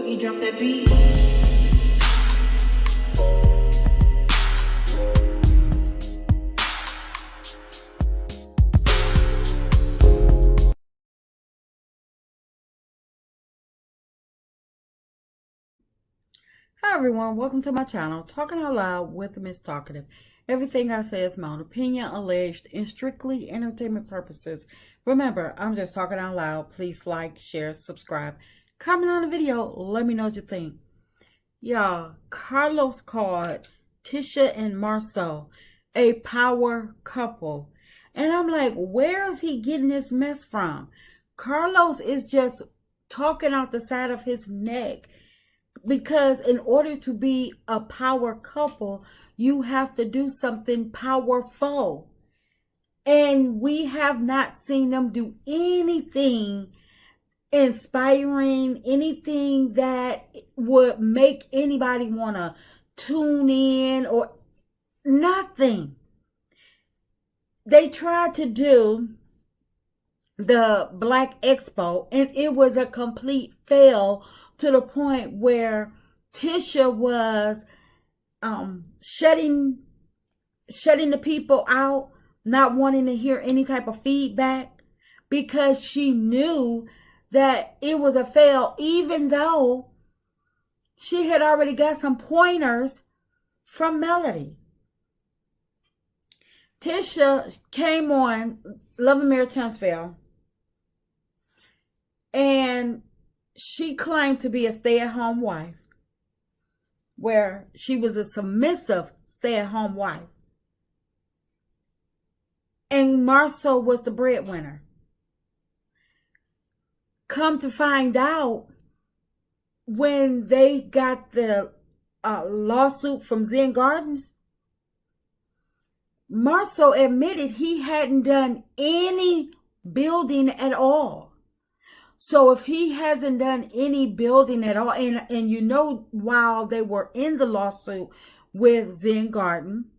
Boogie, drop that beat. Hi everyone, welcome to my channel, Talking Out Loud with Miss Talkative. Everything I say is my own opinion, alleged, and strictly entertainment purposes. Remember, I'm just talking out loud. Please like, share, subscribe, comment on the video. Let me know what you think. Y'all, Carlos called Tisha and Marcel a power couple. And I'm like, where is he getting this mess from? Carlos is just talking out the side of his neck. Because in order to be a power couple, you have to do something powerful. And we have not seen them do anything inspiring, anything that would make anybody want to tune in or nothing. They tried to do the Black Expo and it was a complete fail, to the point where Tisha was shutting the people out, not wanting to hear any type of feedback, because she knew that it was a fail, even though she had already got some pointers from Melody. Tisha came on Love and Mayor Townsville, and she claimed to be a stay-at-home wife, where she was a submissive stay-at-home wife. And Marcel was the breadwinner. Come to find out, when they got the lawsuit from Zen Gardens, Marcel admitted he hadn't done any building at all. So if he hasn't done any building at all, and you know, while they were in the lawsuit with Zen Garden,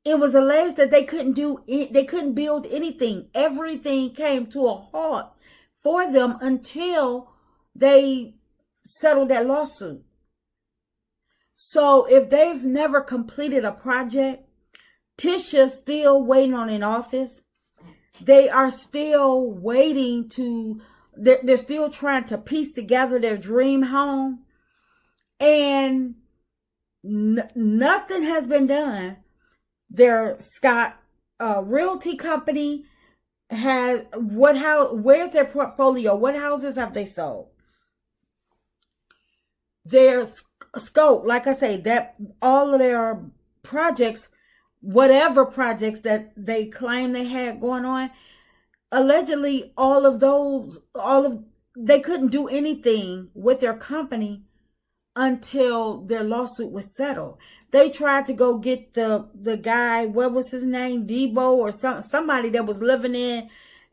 it was alleged that they couldn't build anything. Everything came to a halt for them until they settled that lawsuit. So if they've never completed a project, Tisha's still waiting on an office. They are still waiting to, they're still trying to piece together their dream home. And nothing has been done. Their Scott Realty Company has, where's their portfolio? What houses have they sold? Their scope, like I say, that all of their projects, whatever projects that they claim they had going on, allegedly they couldn't do anything with their company until their lawsuit was settled. They tried to go get the guy, what was his name, Debo, or somebody that was living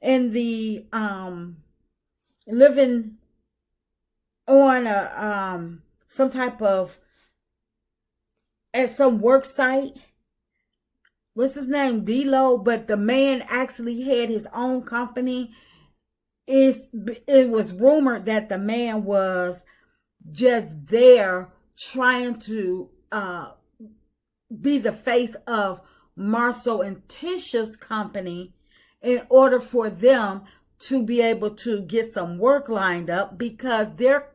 in the living on some type of, at some work site. What's his name? D-Lo, but the man actually had his own company. It was rumored that the man was just there trying to be the face of Marcel and Tisha's company in order for them to be able to get some work lined up, because their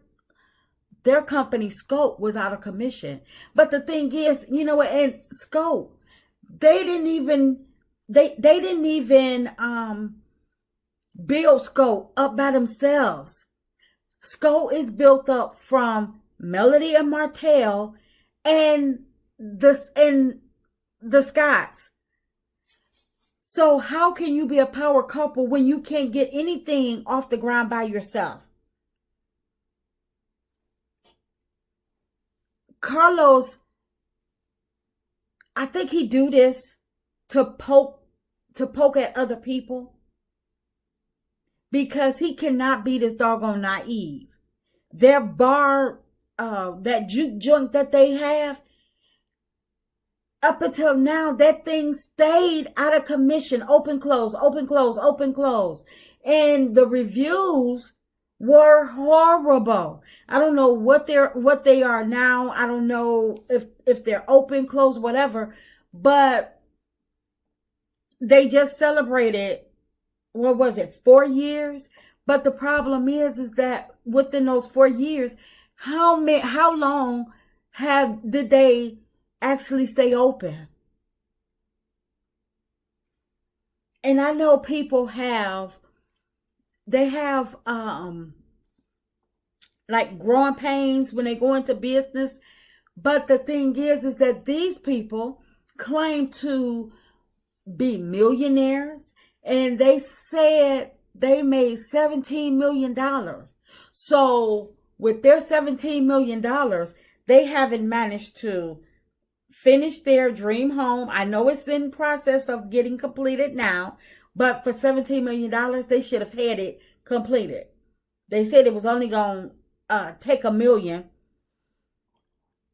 company scope was out of commission. But the thing is, you know what, and scope, they didn't even build Scope up by themselves. Scope is built up from Melody and Martell and the Scotts. So how can you be a power couple when you can't get anything off the ground by yourself? Carlos, I think he do this to poke at other people, because he cannot be this doggone naive. Their bar, that juke joint that they have, up until now, that thing stayed out of commission. Open, close, open, close, open, close. And the reviews were horrible. I don't know what they are now. I don't know if they're open, closed, whatever, but they just celebrated, what was it, 4 years? But the problem is that within those 4 years, how long did they actually stay open? And I know people have like growing pains when they go into business. But the thing is that these people claim to be millionaires, and they said they made $17 million. So with their $17 million, they haven't managed to finish their dream home. I know it's in process of getting completed now, but for $17 million, they should have had it completed. They said it was only going to take $1 million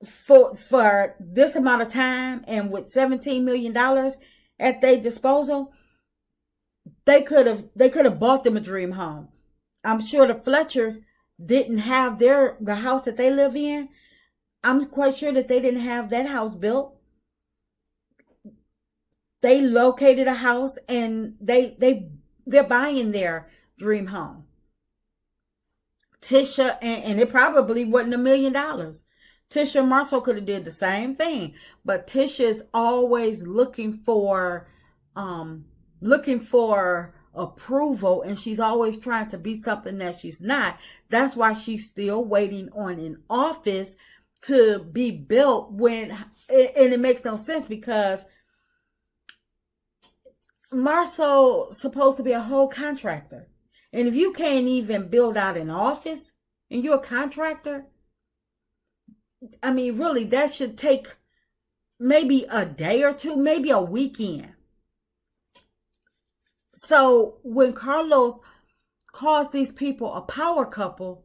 for this amount of time, and with $17 million at their disposal, they could have bought them a dream home. I'm sure the Fletchers didn't have the house that they live in. I'm quite sure that they didn't have that house built. They located a house, and they're buying their dream home. Tisha, and it probably wasn't $1 million. Tisha Marceau could have did the same thing, but Tisha is always looking for approval, and she's always trying to be something that she's not. That's why she's still waiting on an office to be built, and it makes no sense, because Marceau's supposed to be a whole contractor. And if you can't even build out an office and you're a contractor, I mean, really, that should take maybe a day or two, maybe a weekend. So when Carlos calls these people a power couple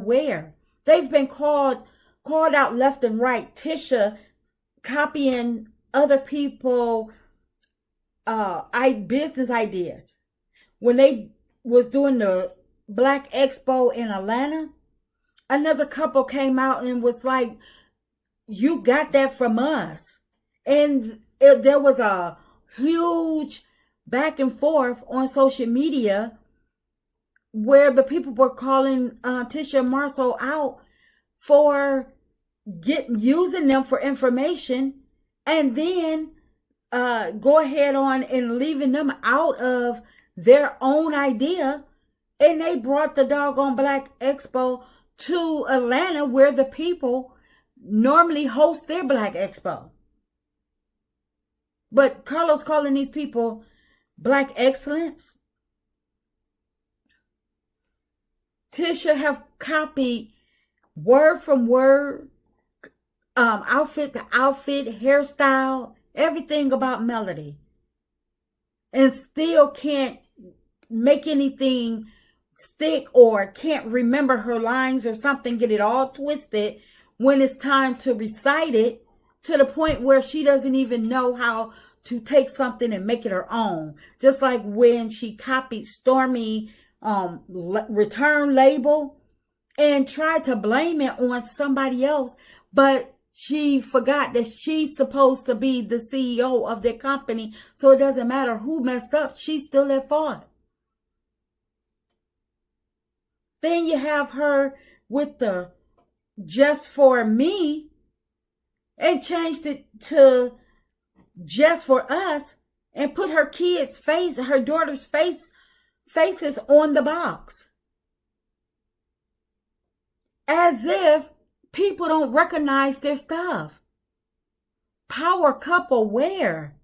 where? They've been called out left and right. Tisha copying other people business ideas. When they was doing the Black Expo in Atlanta, another couple came out and was like, you got that from us. And there was a huge back and forth on social media where the people were calling Tisha Marceau out for using them for information, and then go ahead on and leaving them out of their own idea. And they brought the doggone Black Expo to Atlanta, where the people normally host their Black Expo. But Carlos calling these people Black Excellence. Tisha have copied word from word, outfit to outfit, hairstyle, everything about Melody, and still can't make anything stick, or can't remember her lines or something, get it all twisted when it's time to recite it, to the point where she doesn't even know how to take something and make it her own. Just like when she copied Stormy return label and tried to blame it on somebody else, but she forgot that she's supposed to be the CEO of their company, so it doesn't matter who messed up, she's still at fault. Then you have her with the Just For Me, and changed it to Just For Us, and put her kids' face, her daughter's faces on the box, as if people don't recognize their stuff. Power couple where?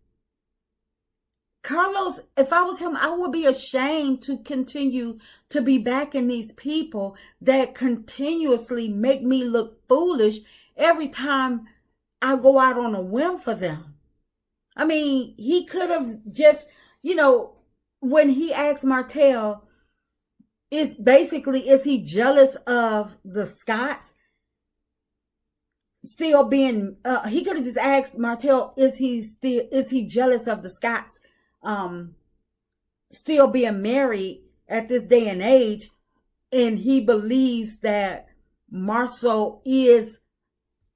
Carlos, if I was him, I would be ashamed to continue to be backing these people that continuously make me look foolish every time I go out on a whim for them. I mean, he could have just, when he asked Martell, is he jealous of the Scotts still being, he could have just asked Martell, is he jealous of the Scotts still being married at this day and age, and he believes that Marcel is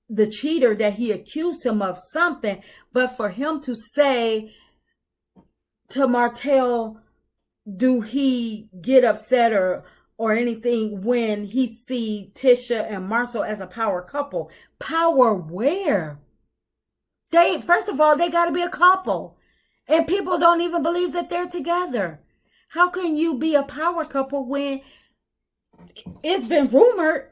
the cheater, that he accused him of something. But for him to say to Martell, do he get upset or anything when he see Tisha and Marcel as a power couple? Power where? First of all, they got to be a couple. And people don't even believe that they're together. How can you be a power couple when it's been rumored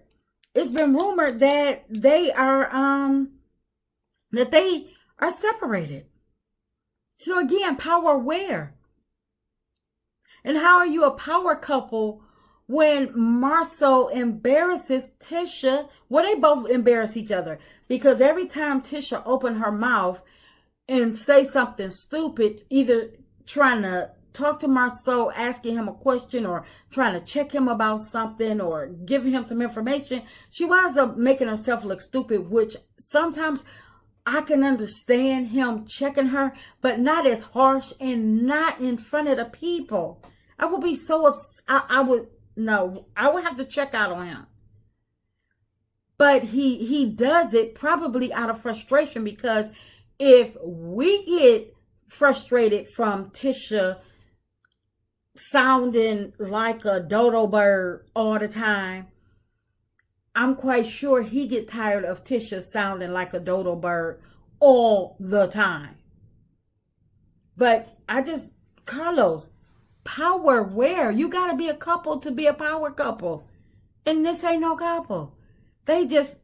that they are separated? So again, power where? And how are you a power couple when Marcel embarrasses Tisha? Well, they both embarrass each other, because every time Tisha opened her mouth and say something stupid, either trying to talk to Marcel, asking him a question, or trying to check him about something, or giving him some information, she winds up making herself look stupid, which sometimes I can understand him checking her, but not as harsh and not in front of the people. I would be so upset. I would have to check out on him. But he does it probably out of frustration, because if we get frustrated from Tisha sounding like a dodo bird all the time, I'm quite sure he get tired of Tisha sounding like a dodo bird all the time. But Carlos, power where? You got to be a couple to be a power couple. And this ain't no couple. They just,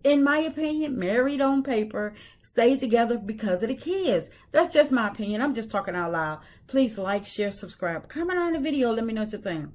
in my opinion, married on paper, stayed together because of the kids. That's just my opinion. I'm just talking out loud. Please like, share, subscribe. Comment on the video. Let me know what you think.